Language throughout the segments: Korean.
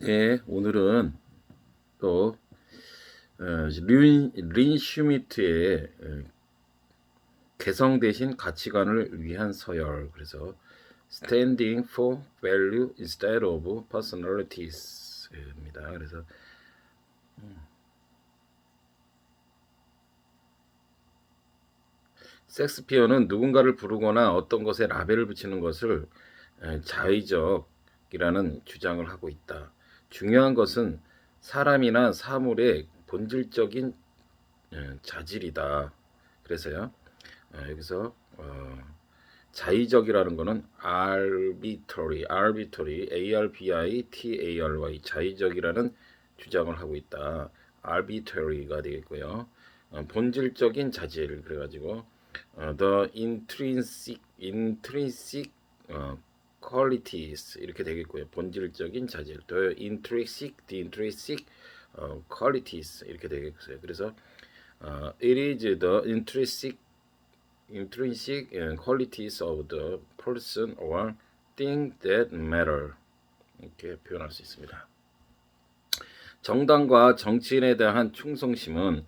네, 오늘은 또 린 슈미트의 개성되신 가치관을 위한 서열, 그래서 Standing for Value Instead of Personalities입니다. 그래서 섹스피어는 누군가를 부르거나 어떤 것에 라벨을 붙이는 것을 자의적이라는 주장을 하고 있다. 중요한 것은 사람이나 사물의 본질적인 자질이다. 그래서요. 여기서 자의적이라는 거는 arbitrary, arbitary, 자의적이라는 주장을 하고 있다. arbitrary가 되겠고요. 본질적인 자질 그래가지고 the intrinsic qualities 이렇게 되겠고요. 본질적인 자질, the intrinsic qualities 이렇게 되겠어요. 그래서 it is the intrinsic qualities of the person or thing that matter 이렇게 표현할 수 있습니다. 정당과 정치인에 대한 충성심,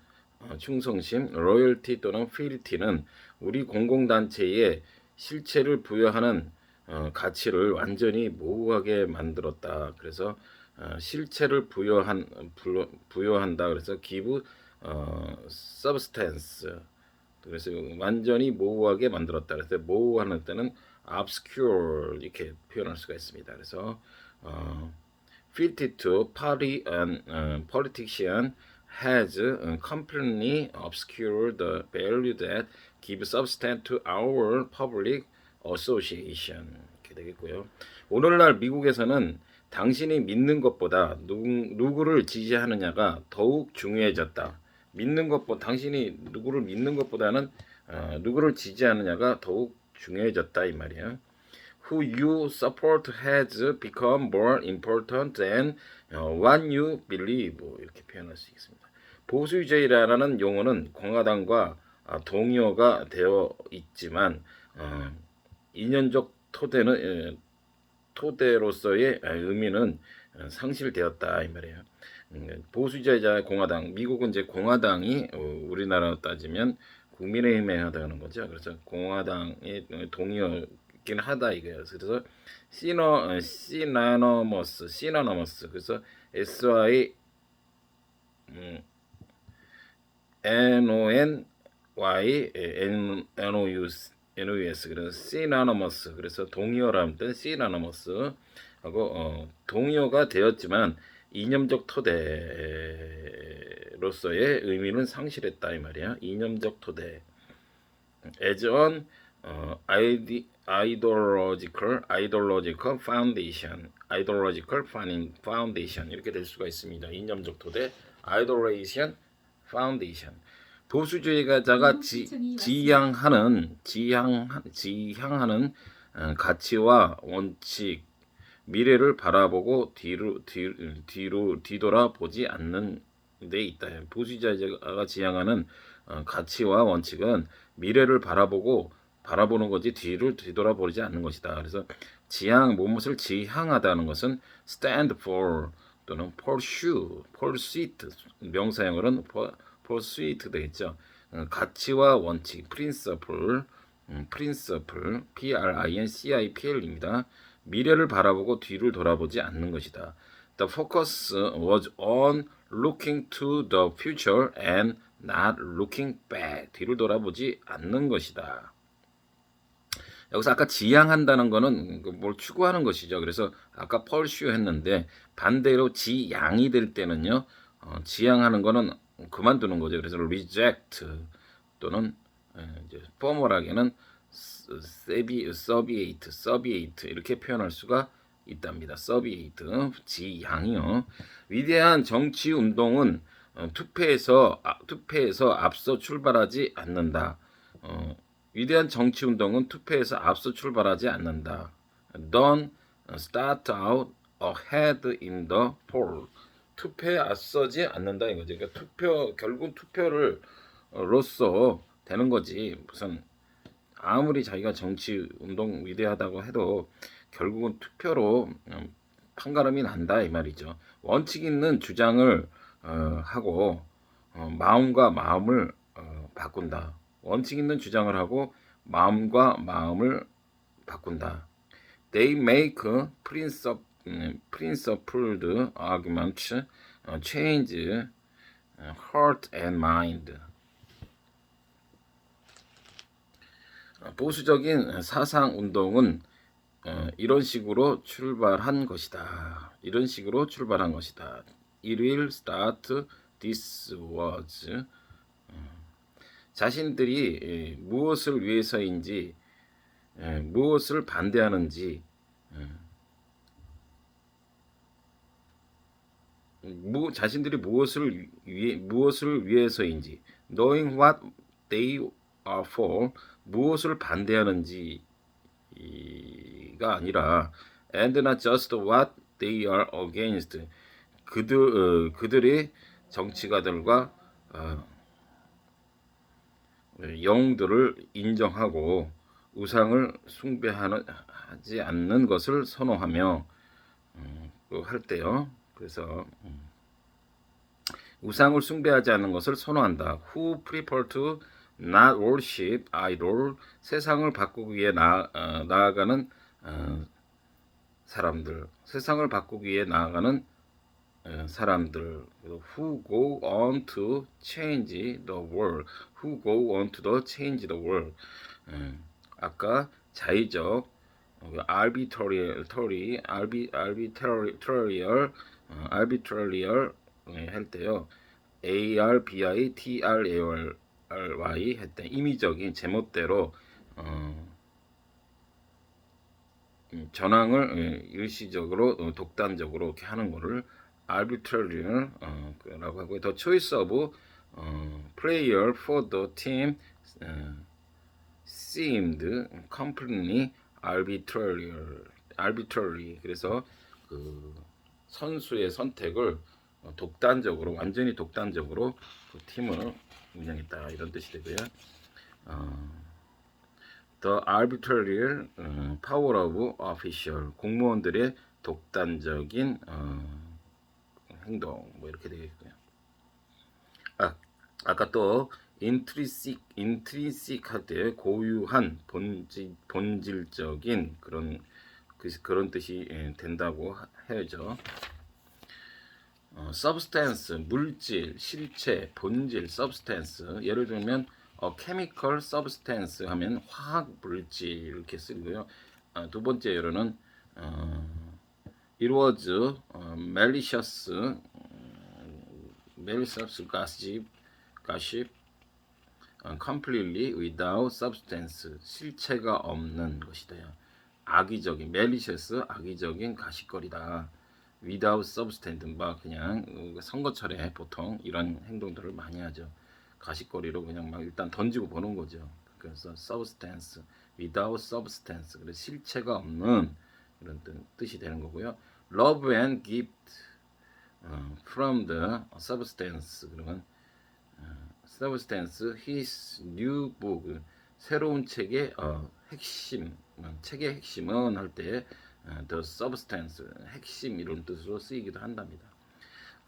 로열티 또는 필티는 우리 공공단체에 실체를 부여하는 가치를 완전히 모호하게 만들었다. 그래서 실체를 부여한다. 그래서 give substance. 그래서 완전히 모호하게 만들었다. 그래서 모호하는 때는 obscure 이렇게 표현할 수가 있습니다. 그래서 fit to party and politician has completely obscured the value that gives substance to our public association. 이렇게 되겠고요. 오늘날 미국에서는 당신이 믿는 것보다 누구를 지지하느냐가 더욱 중요해졌다. 믿는 것보다 당신이 누구를 믿는 것보다는 누구를 지지하느냐가 더욱 중요해졌다 이 말이에요. Who you support has become more important than what you believe 이렇게 표현할 수 있습니다. 보수주의라는 용어는 공화당과 동의어가 되어 있지만 인연적 토대로서의 의미는 상실되었다 이 말이에요. 보수주의자 공화당, 미국은 이제 공화당이 우리나라로 따지면 국민의힘에 해당하는 거죠. 그래서 공화당의 동의어긴 하다 이거예요. 그래서 시너너머스 그래서 SY NONY NOUS 그래서 시나너머스 그래서 동의어라는 뜻 시나너머스 하고 동의어가 되었지만 이념적 토대로서의 의미는 상실했다 이 말이야. 이념적 토대. As an ideological foundation 이렇게 될 수가 있습니다. 이념적 토대, ideological foundation. 보수주의자가 지향하는 가치와 원칙, 미래를 바라보고 뒤돌아보지 않는 데 있다. 보수주의자가 지향하는 가치와 원칙은 미래를 바라보는 거지 뒤돌아보지 않는 것이다. 그래서 무엇을 지향하다는 것은 stand for 또는 pursuit 명사형으로는 pursuit 되겠죠. 가치와 원칙 principle principle입니다. 미래를 바라보고 뒤를 돌아보지 않는 것이다. The focus was on looking to the future and not looking back. 뒤를 돌아보지 않는 것이다. 여기서 아까 지향한다는 거는 뭘 추구하는 것이죠. 그래서 아까 pursue 했는데 반대로 지양이 될 때는요. 지향하는 거는 그만두는 거죠. 그래서 reject 또는 이제 포멀하게는 subviate 이렇게 표현할 수가 있답니다. subviate 지향이요. 위대한 정치 운동은 투표에서 앞서 출발하지 않는다. 위대한 정치 운동은 투표에서 앞서 출발하지 않는다. Don't start out ahead in the poll. 투표에 앞서지 않는다 이거죠. 그러니까 결국 투표를 로서 되는 거지. 무슨 아무리 자기가 정치 운동 위대하다고 해도 결국은 투표로 판가름이 난다 이 말이죠. 원칙 있는 주장을 하고 마음과 마음을 바꾼다. 원칙 있는 주장을 하고 마음과 마음을 바꾼다. They make principled arguments, change heart and mind. 보수적인 사상 운동은 이런 식으로 출발한 것이다. 이런 식으로 출발한 것이다. It will start this was. 자신들이 무엇을 위해서인지, 무엇을 반대하는지, 자신들이 무엇을 위해서인지, knowing what they are for, 무엇을 반대하는지가 아니라, and not just what they are against, 그들의 정치가들과 영웅들을 인정하고 우상을 숭배하지 않는 것을 선호하며 할 때요. 그래서 우상을 숭배하지 않는 것을 선호한다. Who prefer to not worship idol, 세상을 바꾸기 위해 나아가는 사람들, 세상을 바꾸기 위해 나아가는 사람들, who go on to change the world, who go on to change the world. 아까 자의적, arbitrary 할 때요, arbitrary 할 때 임의적인 제멋대로 전황을 일시적으로 독단적으로 이렇게 하는 거를 arbitrary라고 하고, the choice of player for the team seemed completely arbitrary. 그래서 그 선수의 선택을 독단적으로, 완전히 독단적으로 그 팀을 운영했다 이런 뜻이 되고요. The arbitrary power of official, 공무원들의 독단적인 행동, 뭐 이렇게 되겠고요. 아까 또 intrinsic 할 때 고유한 본질적인 그런 뜻이 된다고 해야죠. substance, 물질, 실체, 본질, substance. 예를 들면 chemical substance 하면 화학 물질 이렇게 쓰고요. 두 번째 예로는 it was malicious gossip completely without substance, 실체가 없는 것이다. 악의적인, malicious, 악의적인 가십거리다. without substance, 막 그냥 선거철에 보통 이런 행동들을 많이 하죠. 가십거리로 그냥 막 일단 던지고 보는 거죠. 그래서 substance, without substance, 그래서 실체가 없는 이런 뜻이 되는 거고요. love and gift from the substance, 그러면 substance, his new book, 새로운 책의 책의 핵심은 할 때 the substance, 핵심 이런 뜻으로 쓰이기도 한답니다.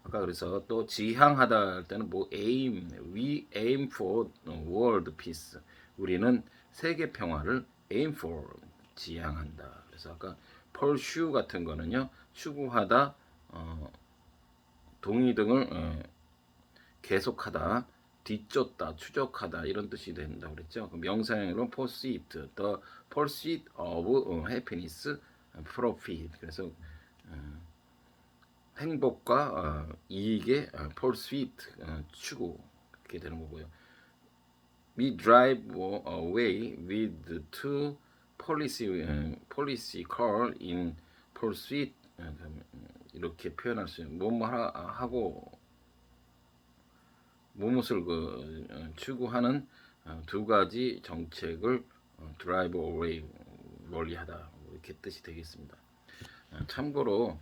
아까 그래서 또 지향하다 할 때는 뭐 we aim for world peace, 우리는 세계 평화를 aim for, 지향한다. 그래서 아까 pursue 같은 거는요, 추구하다, 동의 등을 계속하다, 뒤쫓다, 추적하다 이런 뜻이 된다고 그랬죠. 명사형으로 pursuit, the pursuit of happiness, profit. 그래서 행복과 이익의 pursuit, 추구 이렇게 되는 거고요. We drive away with two policy car in pursuit, 이렇게 표현할 수 있는 뭐뭐 하고 무엇을 추구하는 두 가지 정책을 drive away, 멀리하다 이렇게 뜻이 되겠습니다. 참고로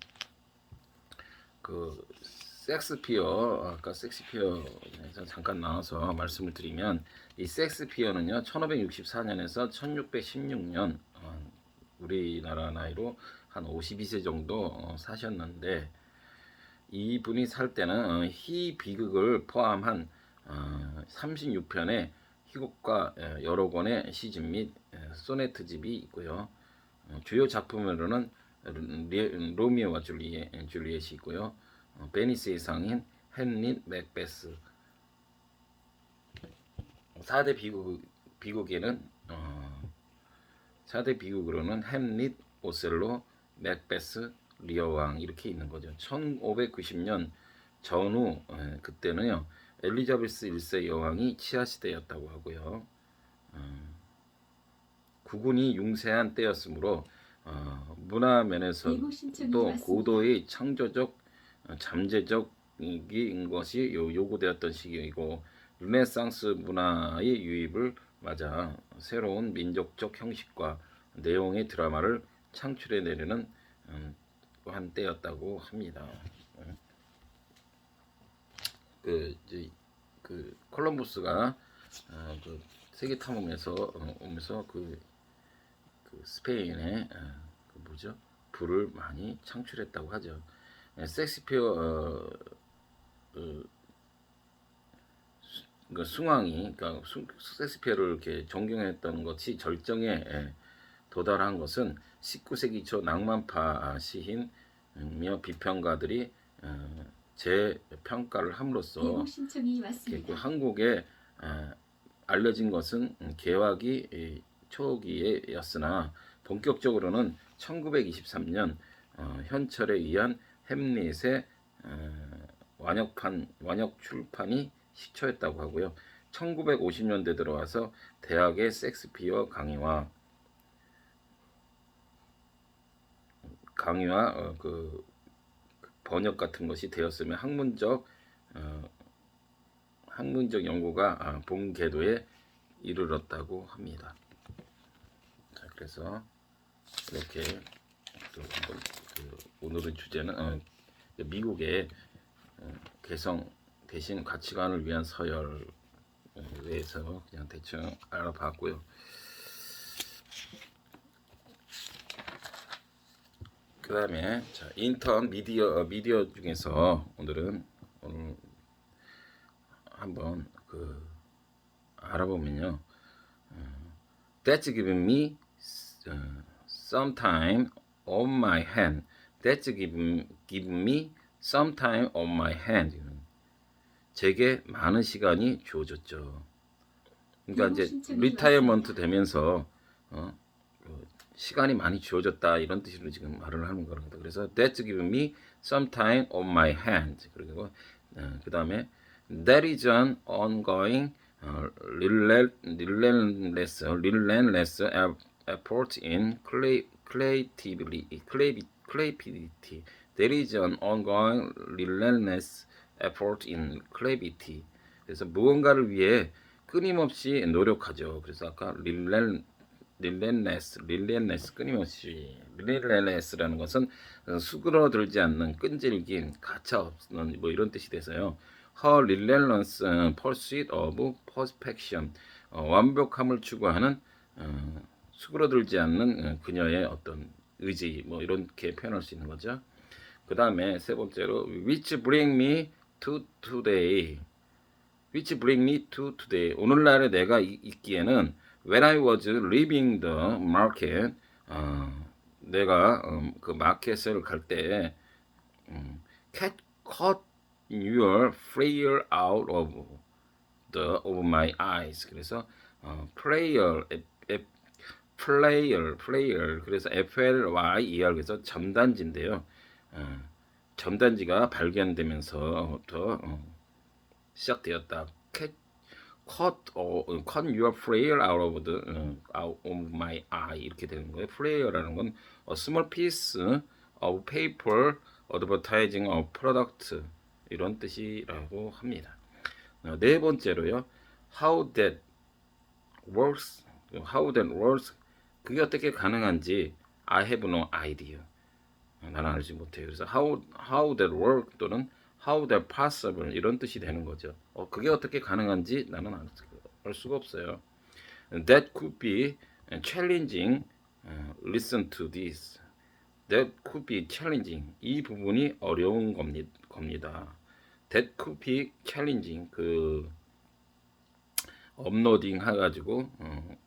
그 섹스피어, 아까 섹스피어에서 잠깐 나와서 말씀을 드리면, 이 섹스피어는요 1564년에서 1616년 우리나라 나이로 한 52세 정도 사셨는데 이분이 살 때는 희비극을 포함한 36편의 희곡과 여러 권의 시집 및 소네트집이 있고요. 주요 작품으로는 로미오와 줄리엣이 있고요. 베니스의 상인, 햄릿, 맥베스. 4대 비극에는 4대 비극으로는 햄릿, 오셀로, 맥베스, 리어왕 이렇게 있는 거죠. 1590년 전후 그때는요 엘리자베스 1세 여왕이 치하 시대였다고 하고요. 국군이 융세한 때였으므로 문화 면에서도 고도의 창조적 잠재적인 것이 요구되었던 시기이고 르네상스 문화의 유입을 맞아 새로운 민족적 형식과 내용의 드라마를 창출해내려는 한 때였다고 합니다. 그 콜럼버스가 그 세계 탐험에서 오면서 그 스페인에 그 뭐죠 불을 많이 창출했다고 하죠. 섹스피어 그 숭앙이 그러니까 섹스피어를 이렇게 존경했던 것이 절정에 도달한 것은 19세기 초 낭만파 시인며 비평가들이 재평가를 함으로써 그 한국에 알려진 것은 개화기 초기였으나 본격적으로는 1923년 현철에 의한 햄릿의 완역 출판이 시초했다고 하고요. 1950년대 들어와서 대학의 섹스피어 강의와 그 번역 같은 것이 되었으며 학문적 연구가 본 궤도에 이르렀다고 합니다. 자, 그래서 이렇게 오늘의 주제는 미국의 개성 대신 가치관을 위한 서열에 대해서 그냥 대충 알아봤고요. 그 다음에 인턴 미디어 중에서 오늘 한번 알아보면요. That's giving me some time on my hand. That's giving me some time on my hand. 제게 많은 시간이 주어졌죠. 그러니까 이제 리타이어먼트 되면서 시간이 많이 주어졌다 이런 뜻으로 지금 말을 하는 거랍니다. 그래서 that's giving me some time on my hand. 그리고 그 다음에 that is an ongoing relentless effort in creativity. There is an ongoing relentless effort in creativity. 그래서 무언가를 위해 끊임없이 노력하죠. 그래서 아까 relentless 끊임없이 relentless라는 것은 수그러들지 않는 끈질긴 가차 없는 뭐 이런 뜻이 돼서요. Her relentless pursuit of perfection 완벽함을 추구하는 수그러들지 않는 그녀의 어떤 의지 뭐 이렇게 표현할 수 있는 거죠. 그 다음에 세 번째로 which bring me to today. which bring me to today. 오늘날에 내가 있기에는 when I was leaving the market, 내가 그 마켓을 갈 때 cut your flare out of my eyes. 그래서 flare 그래서 FLYER 그래서 점단지인데요. 점단지가 발견되면서부터 시작되었다. cut your flare out of my eye 이렇게 되는 거예요. flare라는 건 a small piece of paper advertising a product 이런 뜻이라고 합니다. 네 번째로요. how that works 그게 어떻게 가능한지 I have no idea. 나는 알지 못해요. 그래서 how that work 또는 how that possible 이런 뜻이 되는 거죠. 그게 어떻게 가능한지 나는 알 수가 없어요. That could be challenging listen to this. That could be challenging. 이 부분이 어려운 겁니다. That could be challenging. 그 업로딩 해가지고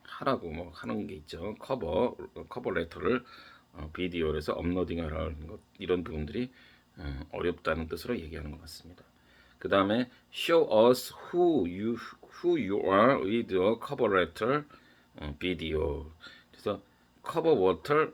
하라고 뭐 하는 게 있죠. 커버 레터를 비디오로 해서 업로딩하라는 것, 이런 부분들이 어렵다는 뜻으로 얘기하는 것 같습니다. 그 다음에 show us who you are with your cover letter video. 그래서 cover letter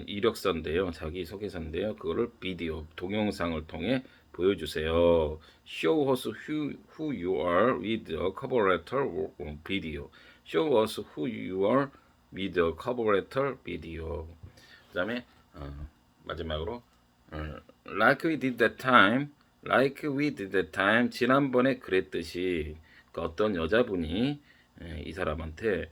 이력서인데요, 자기 소개서인데요, 그거를 비디오 동영상을 통해 보여주세요. Show us who you are with the cover letter video. Show us who you are with the cover letter video. 그다음에 마지막으로 like we did that time. Like we did that time. 지난번에 그랬듯이 그 어떤 여자분이 이 사람한테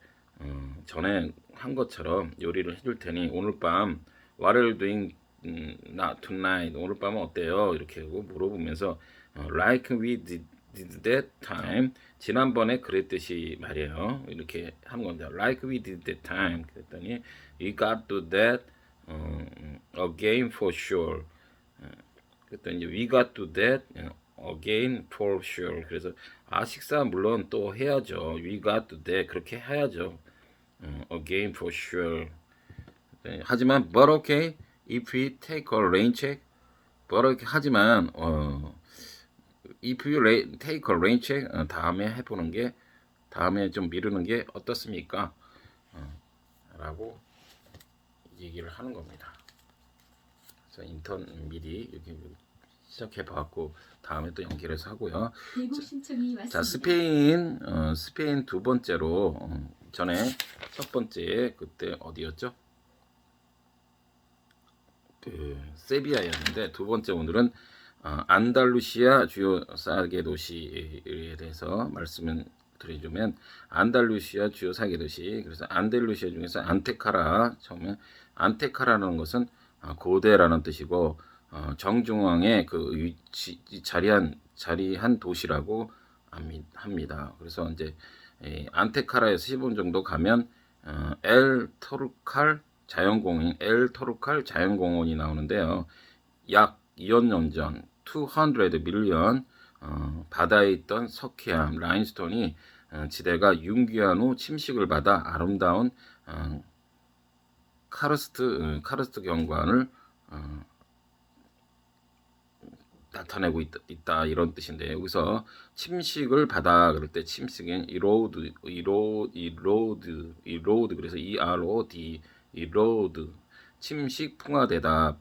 전에 한 것처럼 요리를 해줄 테니 오늘 밤 What are you doing not tonight? 오늘 밤은 어때요? 이렇게 하고 물어보면서 like we did that time. 지난번에 그랬듯이 말이에요. 이렇게 하는 겁니다. Like we did that time. 그랬더니 we got to that again for sure. 그랬더니 we got to that again for sure. 그래서 식사 물론 또 해야죠. We got to that 그렇게 해야죠. Again for sure. 하지만 but okay if we take a rain check. but okay 하지만 if you take a rain check 다음에 해보는 게 다음에 좀 미루는 게 어떻습니까? 라고 얘기를 하는 겁니다. 그래서 인턴 미리 이렇게 시작해 봤고 다음에 또 연결해서 하고요. 자, 스페인 두 번째로 전에 첫 번째 그때 어디였죠? 그 세비야였는데 두 번째 오늘은 안달루시아 주요 사계 도시에 대해서 말씀을 드리자면 안달루시아 주요 사계 도시. 그래서 안달루시아 중에서 안테카라, 처음에 안테카라는 것은 고대라는 뜻이고 정중앙에 그 위치 자리한 도시라고 합니다. 그래서 이제 안테카라에서 10분 정도 가면 엘 토르칼 자연공원이 나오는데요. 약 2억 년 전, 200 밀리언 바다에 있던 석회암, 라인스톤이 지대가 융기한 후 침식을 받아 아름다운 카르스트 경관을 나타내고 있다 이런 뜻인데, 여기서 침식을 받아 그럴 때 침식은 이로드 그래서 EROD 이로드 침식 풍화되다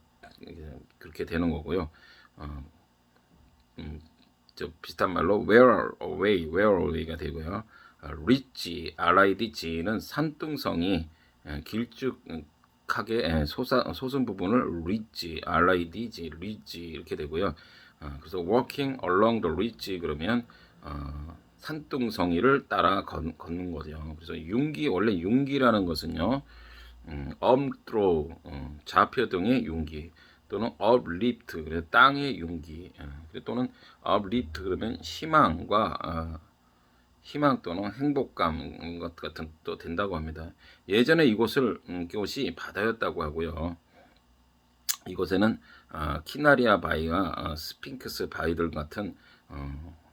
그렇게 되는 거고요. 저 비슷한 말로 wear away가 되고요. RIDG는 산둥성이 길쭉하게 솟은 부분을 RIDG 이렇게 되고요. 그래서 walking along the ridge 그러면 산둥성이를 따라 걷는 거죠. 그래서 원래 융기라는 것은요, upthrow 좌표 등의 융기, 또는 uplift 그래서 땅의 융기, 또는 uplift 그러면 희망 또는 행복감 것 같은 또 된다고 합니다. 예전에 이곳이 바다였다고 하고요. 이곳에는 키나리아 바위와 스핑크스 바위들 같은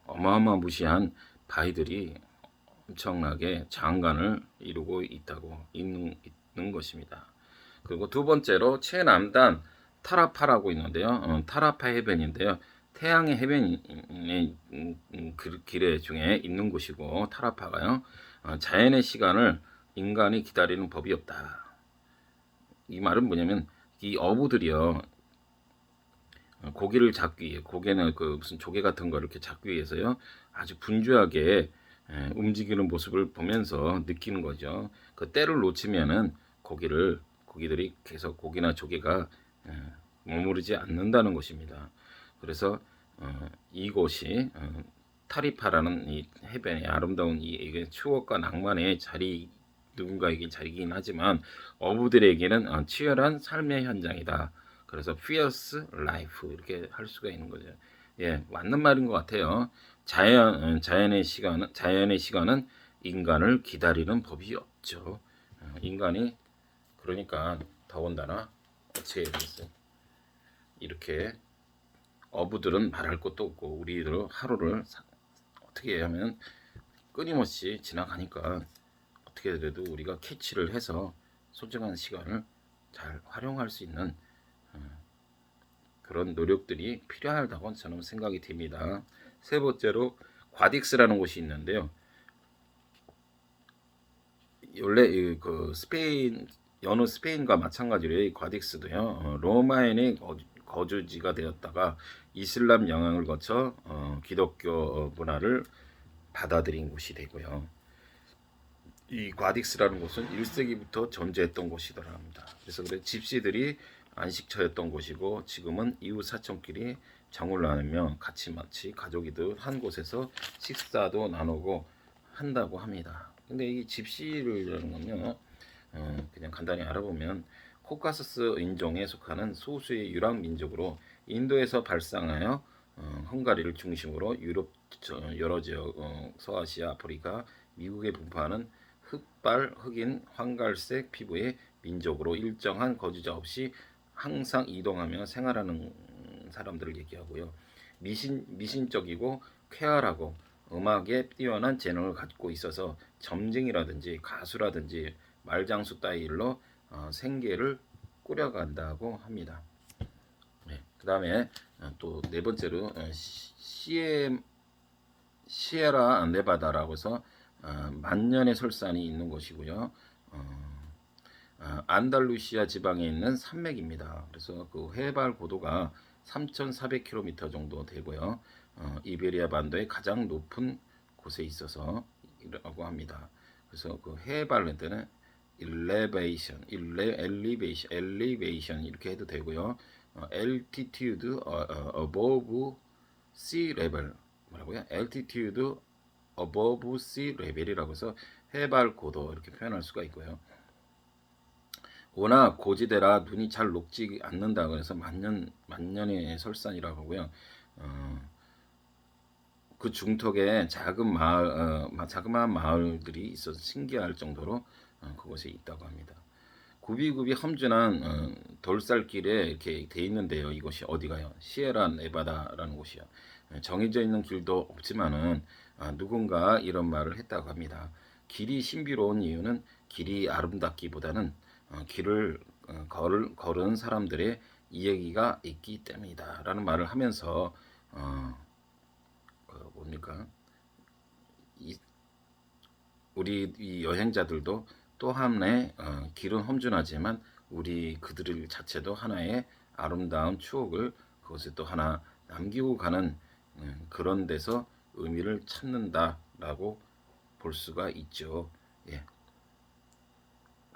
어마어마무시한 바위들이 엄청나게 장관을 이루고 있는 것입니다. 그리고 두 번째로 최남단 타라파라고 있는데요. 타라파 해변인데요. 태양의 해변의 길에 중에 있는 곳이고, 타라파가요. 자연의 시간을 인간이 기다리는 법이 없다. 이 말은 뭐냐면 이 어부들이요, 고기를 잡기 위해, 고개는 그 무슨 조개 같은 거 이렇게 잡기 위해서요, 아주 분주하게 움직이는 모습을 보면서 느끼는 거죠. 그 때를 놓치면은 고기들이 계속 고기나 조개가 머무르지 않는다는 것입니다. 그래서 이곳이 타리파라는 이 해변의 아름다운 이 추억과 낭만의 자리, 누군가에게 자리긴 하지만 어부들에게는 치열한 삶의 현장이다. 그래서 fierce life 이렇게 할 수가 있는 거죠. 예, 맞는 말인 것 같아요. 자연의 시간은 인간을 기다리는 법이 없죠. 인간이 그러니까 더군다나 어떻게 해야 되겠어요? 이렇게 어부들은 말할 것도 없고 우리들 하루를 어떻게 하면 끊임없이 지나가니까 어떻게 해도 우리가 캐치를 해서 소중한 시간을 잘 활용할 수 있는 그런 노력들이 필요하다고 저는 생각이 됩니다. 세 번째로 과딕스라는 곳이 있는데요. 원래 그 스페인 여느 스페인과 마찬가지로 이 과딕스도요. 로마인의 거주지가 되었다가 이슬람 영향을 거쳐 기독교 문화를 받아들인 곳이 되고요. 이 과딕스라는 곳은 1세기부터 존재했던 곳이더라 합니다. 그래서 그래 집시들이 안식처였던 곳이고 지금은 이웃 사촌끼리 정을 나누며 같이 마치 가족이듯 한 곳에서 식사도 나누고 한다고 합니다. 근데 이 집시라는 건요, 그냥 간단히 알아보면 코카서스 인종에 속하는 소수의 유랑 민족으로 인도에서 발상하여 헝가리를 중심으로 유럽 여러 지역, 서아시아, 아프리카, 미국에 분포하는 흑발, 흑인, 황갈색 피부의 민족으로 일정한 거주자 없이 항상 이동하며 생활하는 사람들을 얘기하고요. 미신적이고 쾌활하고 음악에 뛰어난 재능을 갖고 있어서 점쟁이라든지 가수라든지 말장수 따위로 생계를 꾸려간다고 합니다. 네, 그 다음에 또 네 번째로 시에라 네바다라고 해서 만년의 설산이 있는 곳이고요. 안달루시아 지방에 있는 산맥입니다. 그래서 그 해발 고도가 3,400km 정도 되고요. 이베리아 반도의 가장 높은 곳에 있어서 이라고 합니다. 그래서 그 해발 때는 elevation 이렇게 해도 되고요. altitude above sea level 뭐라고요? altitude above sea level이라고 해서 해발 고도 이렇게 표현할 수가 있고요. 워낙 고지대라 눈이 잘 녹지 않는다 그래서 만년의 설산이라고 하고요. 그 중턱에 자그마한 마을들이 있어서 신기할 정도로 그곳에 있다고 합니다. 굽이굽이 험준한 돌살길에 이렇게 돼 있는데요. 이곳이 어디가요? 시에라 네바다라는 곳이요. 정해져 있는 길도 없지만은 누군가 이런 말을 했다고 합니다. 길이 신비로운 이유는 길이 아름답기보다는 길을 걸은 사람들의 이야기가 있기 때문이다라는 말을 하면서 뭡니까? 우리 이 여행자들도 또 하나의 길은 험준하지만 우리 그들 자체도 하나의 아름다운 추억을 그것에 또 하나 남기고 가는 그런 데서 의미를 찾는다라고 볼 수가 있죠. 예.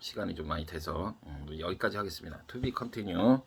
시간이 좀 많이 돼서 여기까지 하겠습니다. To be continue.